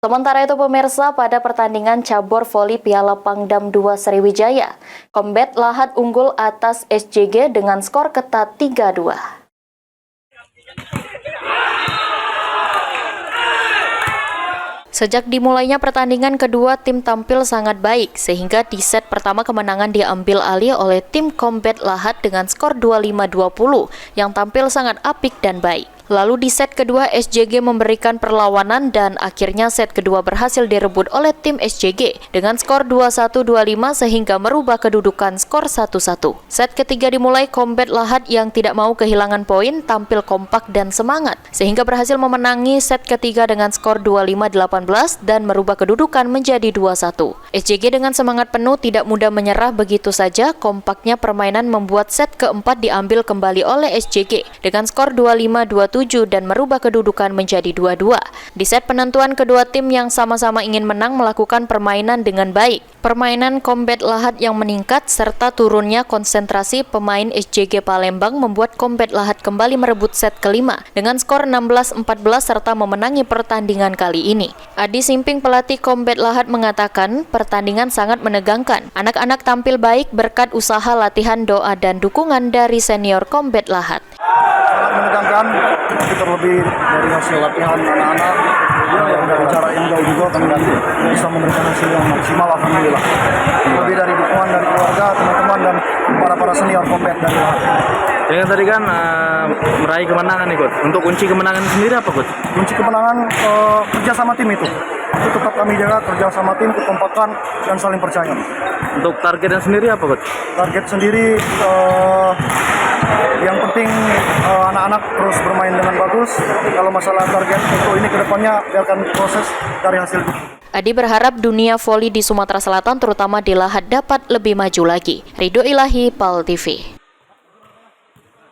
Sementara itu pemirsa, pada pertandingan cabur voli Piala Pangdam 2 Sriwijaya, Combat Lahat unggul atas SJG dengan skor ketat 3-2. Sejak dimulainya pertandingan, kedua tim tampil sangat baik, sehingga di set pertama kemenangan diambil alih oleh tim Combat Lahat dengan skor 25-20 yang tampil sangat apik dan baik. Lalu di set kedua SJG memberikan perlawanan dan akhirnya set kedua berhasil direbut oleh tim SJG dengan skor 21-25 sehingga merubah kedudukan skor 1-1. Set ketiga dimulai Combat Lahat yang tidak mau kehilangan poin, tampil kompak dan semangat sehingga berhasil memenangi set ketiga dengan skor 25-18 dan merubah kedudukan menjadi 2-1. SJG dengan semangat penuh tidak mudah menyerah begitu saja. Kompaknya permainan membuat set keempat diambil kembali oleh SJG dengan skor 25-27 dan merubah kedudukan menjadi 2-2. Di set penentuan, kedua tim yang sama-sama ingin menang melakukan permainan dengan baik. Permainan Combat Lahat yang meningkat serta turunnya konsentrasi pemain SJG Palembang membuat Combat Lahat kembali merebut set kelima dengan skor 16-14 serta memenangi pertandingan kali ini. Adi Simping, pelatih Combat Lahat, mengatakan pertandingan sangat menegangkan. Anak-anak tampil baik berkat usaha, latihan, doa, dan dukungan dari senior Combat Lahat. Sangat menegangkan, tapi terlebih dari hasil latihan anak-anak yang dari jarak yang jauh juga kami bisa memberikan hasil yang maksimal, alhamdulillah. Lebih dari dukungan dari keluarga, teman-teman, dan para senior Combat dari Lahat. Dengan tadi kan meraih kemenangan nih, Coach. Untuk kunci kemenangan sendiri apa, Coach? Kunci kemenangan kerja sama tim itu tetap kami jaga, kerja sama tim, kekompakan, dan saling percaya. Untuk targetnya sendiri apa, Coach? Target sendiri yang penting anak-anak terus bermain dengan bagus. Kalau masalah target untuk ini kedepannya biarkan proses dari hasil. Adi berharap dunia voli di Sumatera Selatan terutama di Lahat dapat lebih maju lagi. Ridho Ilahi, PAL TV.